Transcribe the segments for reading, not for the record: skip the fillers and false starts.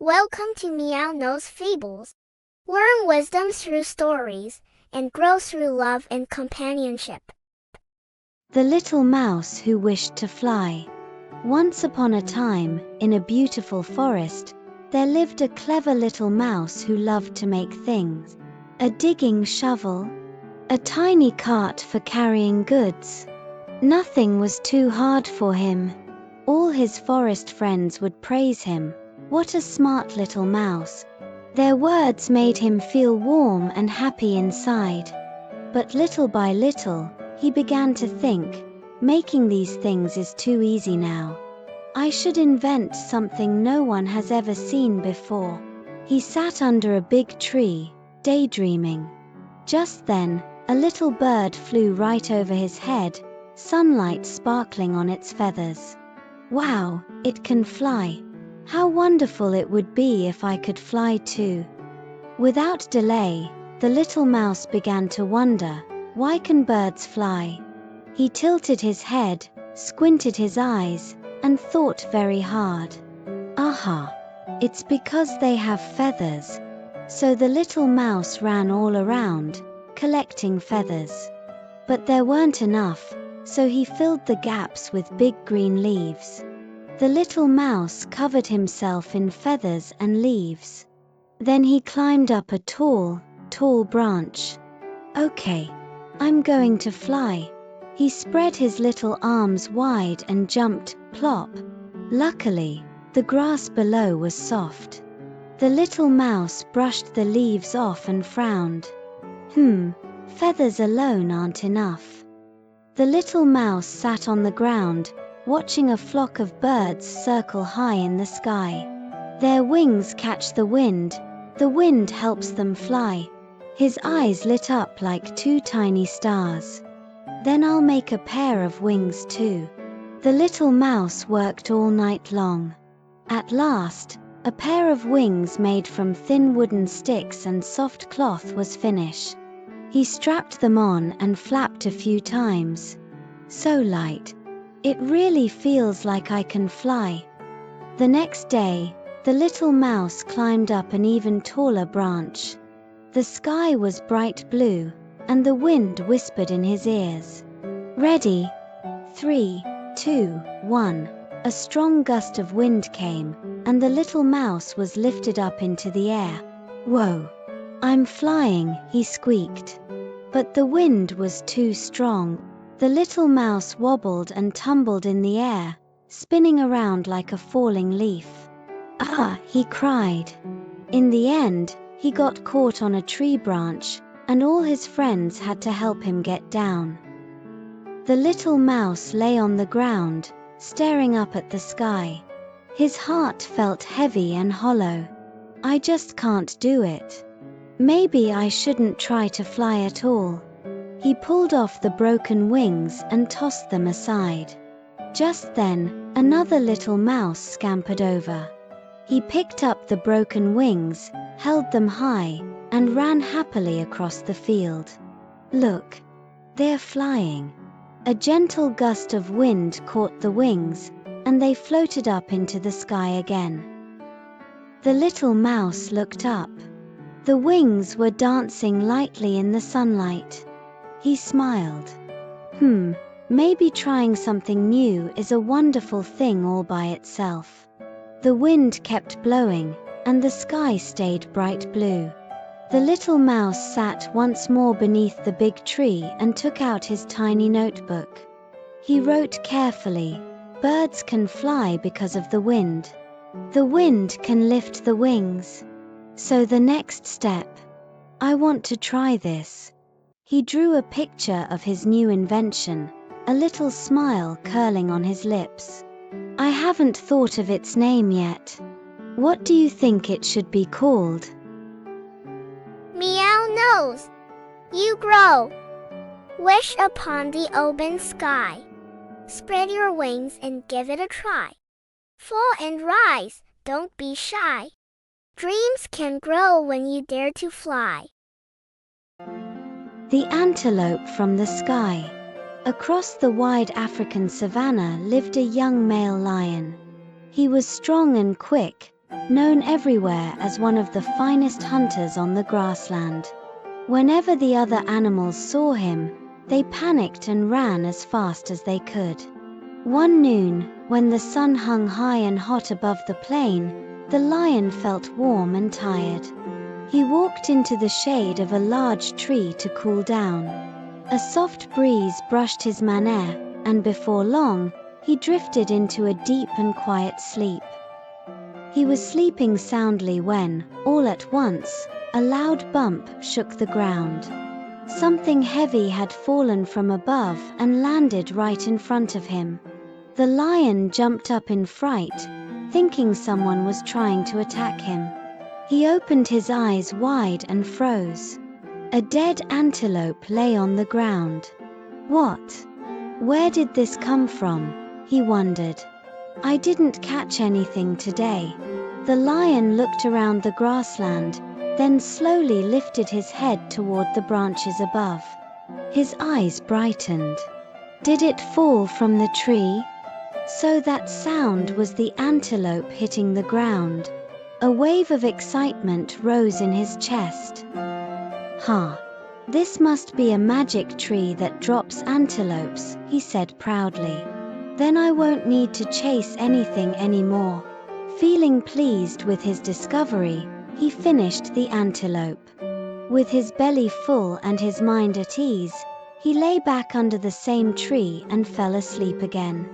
Welcome to Meow Knows Fables. Learn wisdom through stories, and grow through love and companionship. The Little Mouse Who Wished to Fly. Once upon a time, in a beautiful forest, there lived a clever little mouse who loved to make things. A digging shovel, a tiny cart for carrying goods. Nothing was too hard for him. All his forest friends would praise him. What a smart little mouse. Their words made him feel warm and happy inside. But little by little, he began to think, making these things is too easy now. I should invent something no one has ever seen before. He sat under a big tree, daydreaming. Just then, a little bird flew right over his head, sunlight sparkling on its feathers. Wow, it can fly! How wonderful it would be if I could fly too. Without delay, the little mouse began to wonder, why can birds fly? He tilted his head, squinted his eyes, and thought very hard. Aha! It's because they have feathers. So the little mouse ran all around, collecting feathers. But there weren't enough, so he filled the gaps with big green leaves. The little mouse covered himself in feathers and leaves. Then he climbed up a tall, tall branch. Okay, I'm going to fly. He spread his little arms wide and jumped, plop. Luckily, the grass below was soft. The little mouse brushed the leaves off and frowned. Feathers alone aren't enough. The little mouse sat on the ground, watching a flock of birds circle high in the sky. Their wings catch the wind helps them fly. His eyes lit up like two tiny stars. Then I'll make a pair of wings too. The little mouse worked all night long. At last, a pair of wings made from thin wooden sticks and soft cloth was finished. He strapped them on and flapped a few times. So light. It really feels like I can fly. The next day, the little mouse climbed up an even taller branch. The sky was bright blue, and the wind whispered in his ears. Ready? 3, 2, 1. A strong gust of wind came, and the little mouse was lifted up into the air. Whoa! I'm flying, he squeaked. But the wind was too strong. The little mouse wobbled and tumbled in the air, spinning around like a falling leaf. Ah, he cried. In the end, he got caught on a tree branch, and all his friends had to help him get down. The little mouse lay on the ground, staring up at the sky. His heart felt heavy and hollow. I just can't do it. Maybe I shouldn't try to fly at all. He pulled off the broken wings and tossed them aside. Just then, another little mouse scampered over. He picked up the broken wings, held them high, and ran happily across the field. Look! They're flying. A gentle gust of wind caught the wings, and they floated up into the sky again. The little mouse looked up. The wings were dancing lightly in the sunlight. He smiled. Maybe trying something new is a wonderful thing all by itself. The wind kept blowing, and the sky stayed bright blue. The little mouse sat once more beneath the big tree and took out his tiny notebook. He wrote carefully, "Birds can fly because of the wind. The wind can lift the wings. So the next step. I want to try this." He drew a picture of his new invention, a little smile curling on his lips. I haven't thought of its name yet. What do you think it should be called? Meow knows. You grow. Wish upon the open sky. Spread your wings and give it a try. Fall and rise, don't be shy. Dreams can grow when you dare to fly. The Antelope from the Sky. Across the wide African savanna lived a young male lion. He was strong and quick, known everywhere as one of the finest hunters on the grassland. Whenever the other animals saw him, they panicked and ran as fast as they could. One noon, when the sun hung high and hot above the plain, the lion felt warm and tired. He walked into the shade of a large tree to cool down. A soft breeze brushed his mane, and before long, he drifted into a deep and quiet sleep. He was sleeping soundly when, all at once, a loud bump shook the ground. Something heavy had fallen from above and landed right in front of him. The lion jumped up in fright, thinking someone was trying to attack him. He opened his eyes wide and froze. A dead antelope lay on the ground. What? Where did this come from? He wondered. I didn't catch anything today. The lion looked around the grassland, then slowly lifted his head toward the branches above. His eyes brightened. Did it fall from the tree? So that sound was the antelope hitting the ground. A wave of excitement rose in his chest. This must be a magic tree that drops antelopes, he said proudly. Then I won't need to chase anything anymore. Feeling pleased with his discovery, he finished the antelope. With his belly full and his mind at ease, he lay back under the same tree and fell asleep again.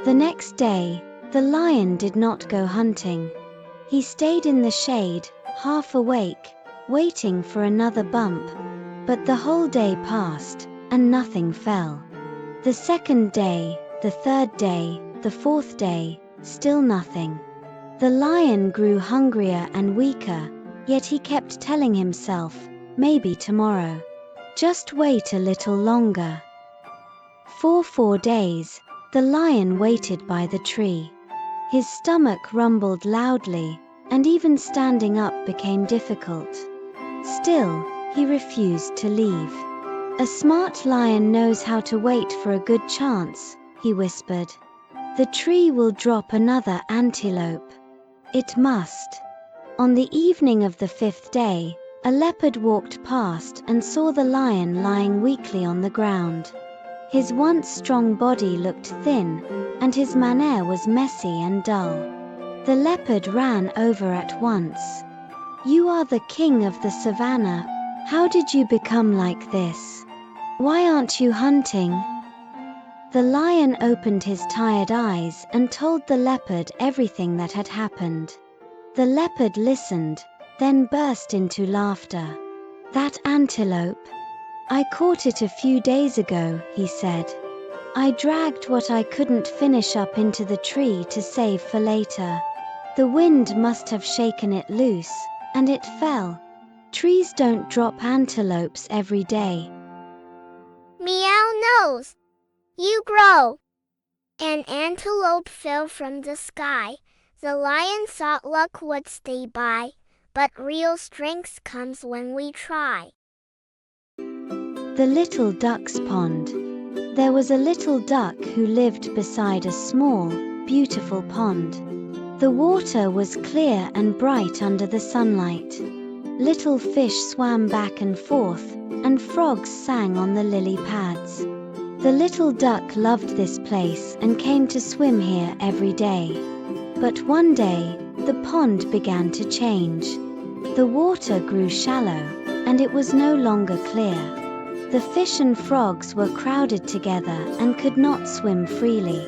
The next day, the lion did not go hunting. He stayed in the shade, half awake, waiting for another bump. But the whole day passed, and nothing fell. The second day, the third day, the fourth day, still nothing. The lion grew hungrier and weaker, yet he kept telling himself, maybe tomorrow. Just wait a little longer. For 4 days, the lion waited by the tree. His stomach rumbled loudly, and even standing up became difficult. Still, he refused to leave. A smart lion knows how to wait for a good chance, he whispered. The tree will drop another antelope. It must. On the evening of the 5th day, a leopard walked past and saw the lion lying weakly on the ground. His once strong body looked thin, and his manner was messy and dull. The leopard ran over at once. You are the king of the savannah. How did you become like this? Why aren't you hunting? The lion opened his tired eyes and told the leopard everything that had happened. The leopard listened, then burst into laughter. That antelope? I caught it a few days ago, he said. I dragged what I couldn't finish up into the tree to save for later. The wind must have shaken it loose, and it fell. Trees don't drop antelopes every day. Meow knows. You grow. An antelope fell from the sky. The lion thought luck would stay by, but real strength comes when we try. The Little Duck's Pond. There was a little duck who lived beside a small, beautiful pond. The water was clear and bright under the sunlight. Little fish swam back and forth, and frogs sang on the lily pads. The little duck loved this place and came to swim here every day. But one day, the pond began to change. The water grew shallow, and it was no longer clear. The fish and frogs were crowded together and could not swim freely.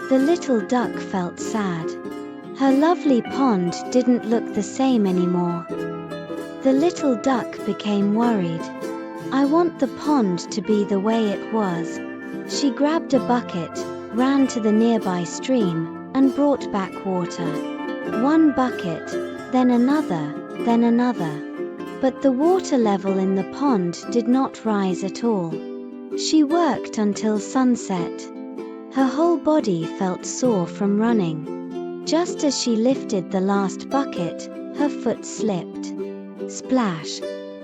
The little duck felt sad. Her lovely pond didn't look the same anymore. The little duck became worried. I want the pond to be the way it was. She grabbed a bucket, ran to the nearby stream, and brought back water. One bucket, then another, then another. But the water level in the pond did not rise at all. She worked until sunset. Her whole body felt sore from running. Just as she lifted the last bucket, her foot slipped. Splash!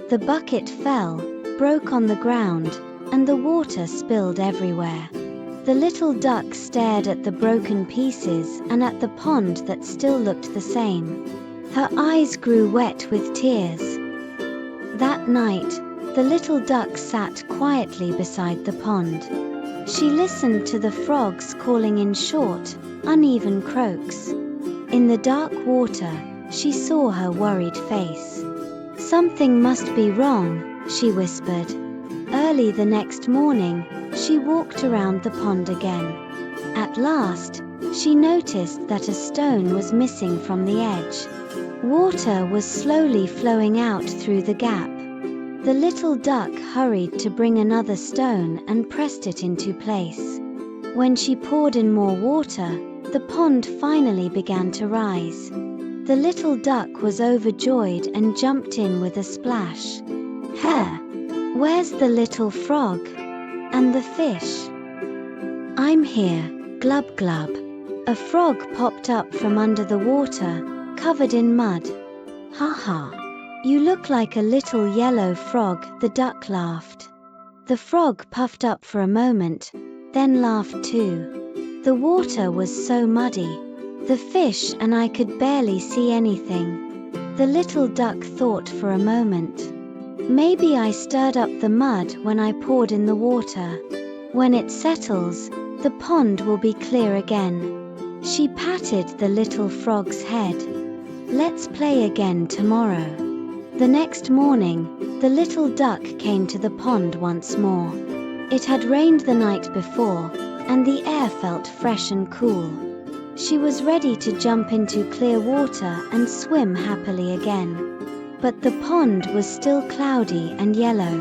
The bucket fell, broke on the ground, and the water spilled everywhere. The little duck stared at the broken pieces and at the pond that still looked the same. Her eyes grew wet with tears. That night, the little duck sat quietly beside the pond. She listened to the frogs calling in short, uneven croaks. In the dark water, she saw her worried face. "Something must be wrong," she whispered. Early the next morning, she walked around the pond again. At last, she noticed that a stone was missing from the edge. Water was slowly flowing out through the gap. The little duck hurried to bring another stone and pressed it into place. When she poured in more water, the pond finally began to rise. The little duck was overjoyed and jumped in with a splash. "Here! Where's the little frog? And the fish?" "I'm here, glub glub." A frog popped up from under the water, covered in mud. "Ha ha! You look like a little yellow frog," the duck laughed. The frog puffed up for a moment, then laughed too. The water was so muddy. The fish and I could barely see anything. The little duck thought for a moment. "Maybe I stirred up the mud when I poured in the water. When it settles, the pond will be clear again." She patted the little frog's head. "Let's play again tomorrow." The next morning, the little duck came to the pond once more. It had rained the night before, and the air felt fresh and cool. She was ready to jump into clear water and swim happily again. But the pond was still cloudy and yellow.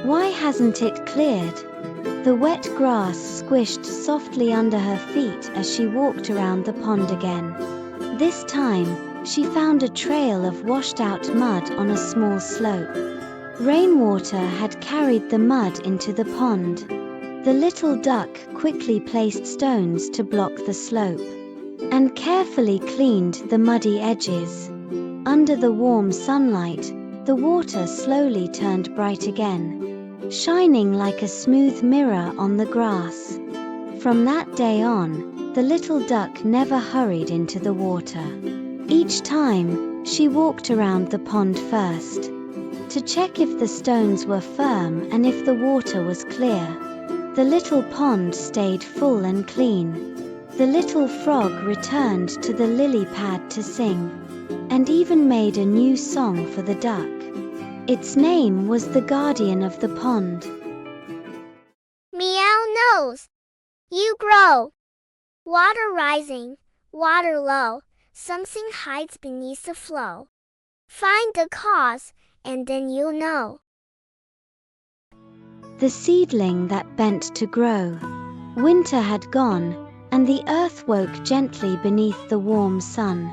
Why hasn't it cleared? The wet grass squished softly under her feet as she walked around the pond again. This time, she found a trail of washed-out mud on a small slope. Rainwater had carried the mud into the pond. The little duck quickly placed stones to block the slope, and carefully cleaned the muddy edges. Under the warm sunlight, the water slowly turned bright again, shining like a smooth mirror on the grass. From that day on, the little duck never hurried into the water. Each time, she walked around the pond first, to check if the stones were firm and if the water was clear. The little pond stayed full and clean. The little frog returned to the lily pad to sing, and even made a new song for the duck. Its name was the guardian of the pond. Meow knows. You grow. Water rising, water low. Something hides beneath the flow. Find the cause, and then you'll know. The seedling that bent to grow. Winter had gone, and the earth woke gently beneath the warm sun.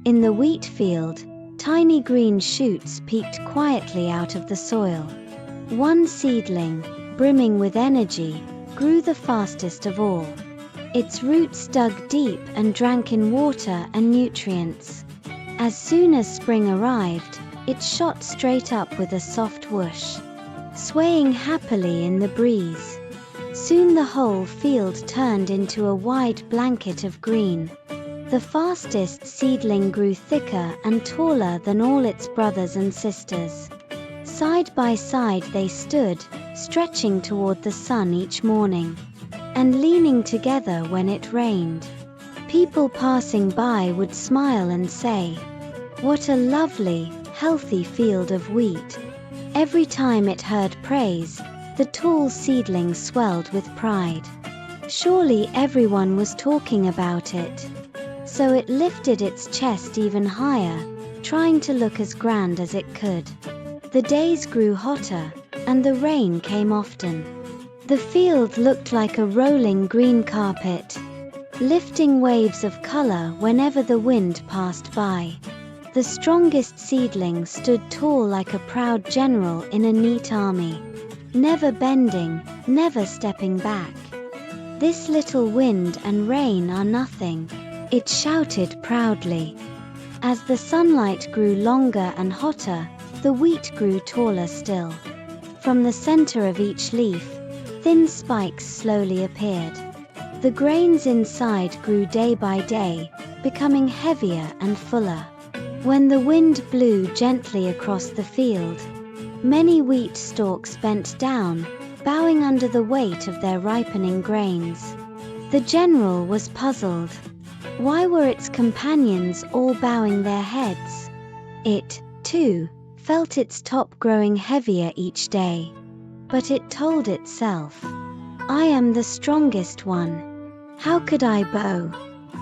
In the wheat field, tiny green shoots peeked quietly out of the soil. One seedling, brimming with energy, grew the fastest of all. Its roots dug deep and drank in water and nutrients. As soon as spring arrived, it shot straight up with a soft whoosh, swaying happily in the breeze. Soon the whole field turned into a wide blanket of green. The fastest seedling grew thicker and taller than all its brothers and sisters. Side by side they stood, stretching toward the sun each morning, and leaning together when it rained. People passing by would smile and say, "What a lovely, healthy field of wheat." Every time it heard praise, the tall seedling swelled with pride. Surely everyone was talking about it. So it lifted its chest even higher, trying to look as grand as it could. The days grew hotter, and the rain came often. The field looked like a rolling green carpet, lifting waves of color whenever the wind passed by. The strongest seedling stood tall like a proud general in a neat army, never bending, never stepping back. "This little wind and rain are nothing," it shouted proudly. As the sunlight grew longer and hotter, the wheat grew taller still. From the center of each leaf, thin spikes slowly appeared. The grains inside grew day by day, becoming heavier and fuller. When the wind blew gently across the field, many wheat stalks bent down, bowing under the weight of their ripening grains. The general was puzzled. Why were its companions all bowing their heads? It, too, felt its top growing heavier each day. But it told itself, "I am the strongest one. How could I bow?"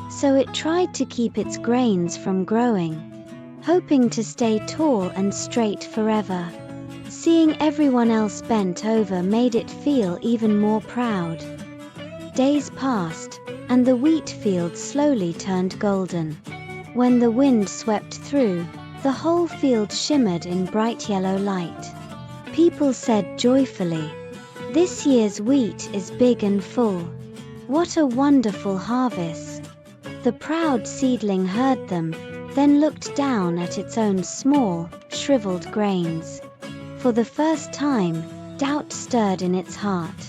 So it tried to keep its grains from growing, hoping to stay tall and straight forever. Seeing everyone else bent over made it feel even more proud. Days passed, and the wheat field slowly turned golden. When the wind swept through, the whole field shimmered in bright yellow light. People said joyfully, "This year's wheat is big and full. What a wonderful harvest!" The proud seedling heard them, then looked down at its own small, shriveled grains. For the first time, doubt stirred in its heart.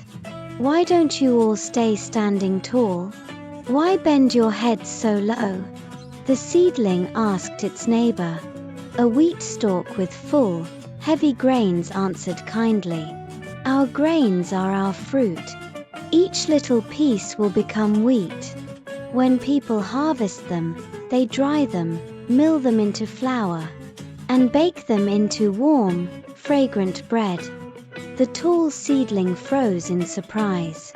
"Why don't you all stay standing tall? Why bend your heads so low?" The seedling asked its neighbor. A wheat stalk with full, heavy grains answered kindly, "Our grains are our fruit. Each little piece will become wheat. When people harvest them, they dry them, mill them into flour, and bake them into warm, fragrant bread." The tall seedling froze in surprise.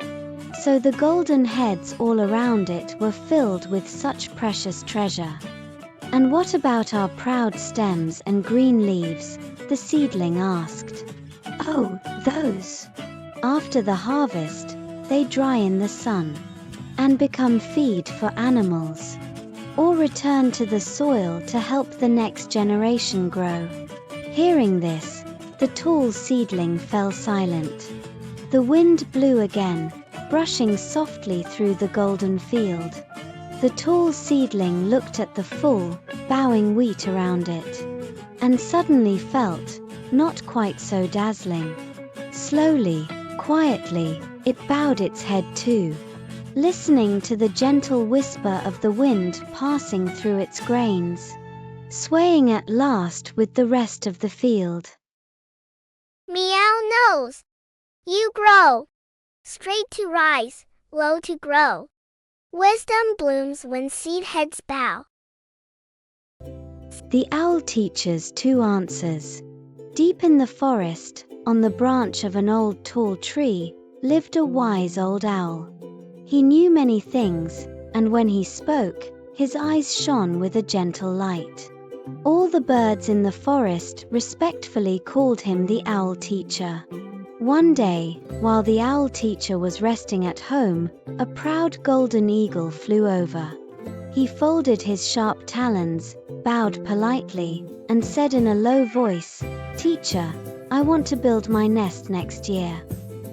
So the golden heads all around it were filled with such precious treasure. "And what about our proud stems and green leaves?" the seedling asked. "Oh, those. After the harvest, they dry in the sun and become feed for animals, or return to the soil to help the next generation grow." Hearing this, the tall seedling fell silent. The wind blew again, brushing softly through the golden field. The tall seedling looked at the full, bowing wheat around it, and suddenly felt, not quite so dazzling. Slowly, quietly, it bowed its head too, listening to the gentle whisper of the wind passing through its grains, swaying at last with the rest of the field. Meow knows. You grow. Straight to rise, low to grow. Wisdom blooms when seed heads bow. The owl teaches two answers. Deep in the forest, on the branch of an old tall tree, lived a wise old owl. He knew many things, and when he spoke, his eyes shone with a gentle light. All the birds in the forest respectfully called him the owl teacher. One day, while the owl teacher was resting at home, a proud golden eagle flew over. He folded his sharp talons, bowed politely, and said in a low voice, "Teacher, I want to build my nest next year.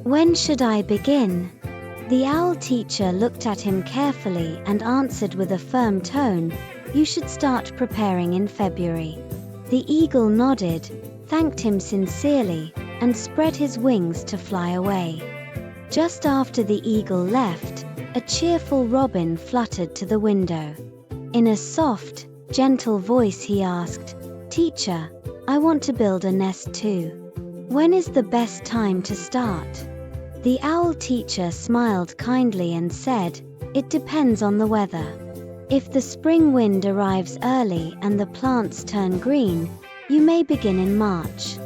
When should I begin?" The owl teacher looked at him carefully and answered with a firm tone, "You should start preparing in February." The eagle nodded, thanked him sincerely, and spread his wings to fly away. Just after the eagle left, a cheerful robin fluttered to the window. In a soft, gentle voice he asked, "Teacher, I want to build a nest too. When is the best time to start?" The owl teacher smiled kindly and said, "It depends on the weather. If the spring wind arrives early and the plants turn green, you may begin in March.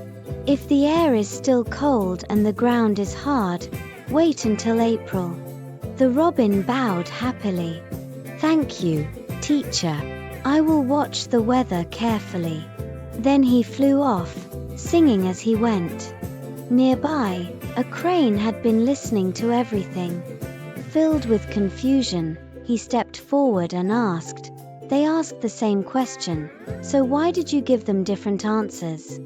If the air is still cold and the ground is hard, wait until April." The robin bowed happily. "Thank you, teacher. I will watch the weather carefully." Then he flew off, singing as he went. Nearby, a crane had been listening to everything. Filled with confusion, he stepped forward and asked, "They asked the same question, so why did you give them different answers?"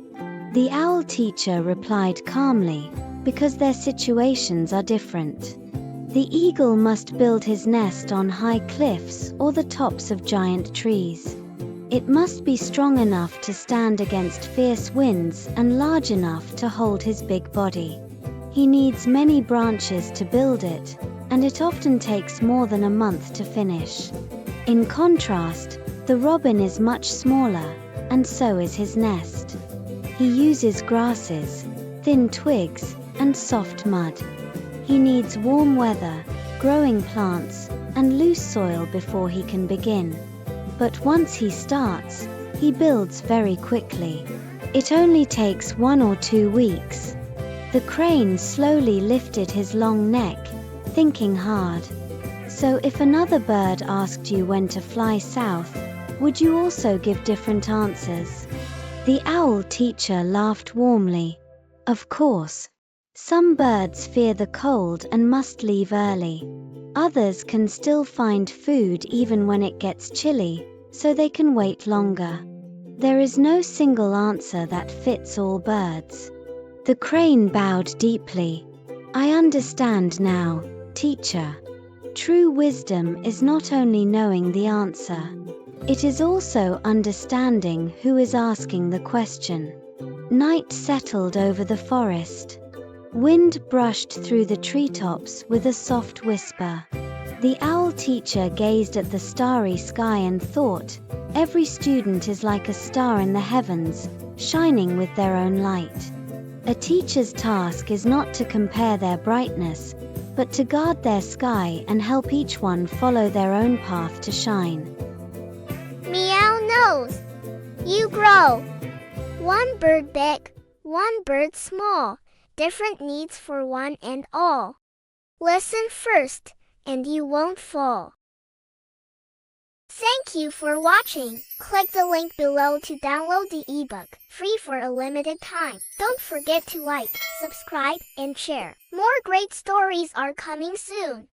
The owl teacher replied calmly, "Because their situations are different. The eagle must build his nest on high cliffs or the tops of giant trees. It must be strong enough to stand against fierce winds and large enough to hold his big body. He needs many branches to build it, and it often takes more than a month to finish. In contrast, the robin is much smaller, and so is his nest. He uses grasses, thin twigs, and soft mud. He needs warm weather, growing plants, and loose soil before he can begin. But once he starts, he builds very quickly. It only takes 1 or 2 weeks. The crane slowly lifted his long neck, thinking hard. So if another bird asked you when to fly south, would you also give different answers? The owl teacher laughed warmly. Of course. Some birds fear the cold and must leave early. Others can still find food even when it gets chilly, so they can wait longer. There is no single answer that fits all birds. The crane bowed deeply. I understand now, teacher. True wisdom is not only knowing the answer. It is also understanding who is asking the question. Night settled over the forest. Wind brushed through the treetops with a soft whisper. The owl teacher gazed at the starry sky and thought, every student is like a star in the heavens, shining with their own light. A teacher's task is not to compare their brightness, but to guard their sky and help each one follow their own path to shine. Meow knows. You grow. One bird big, one bird small, different needs for one and all. Listen first, and you won't fall. Thank you for watching. Click the link below to download the ebook, free for a limited time. Don't forget to like, subscribe, and share. More great stories are coming soon.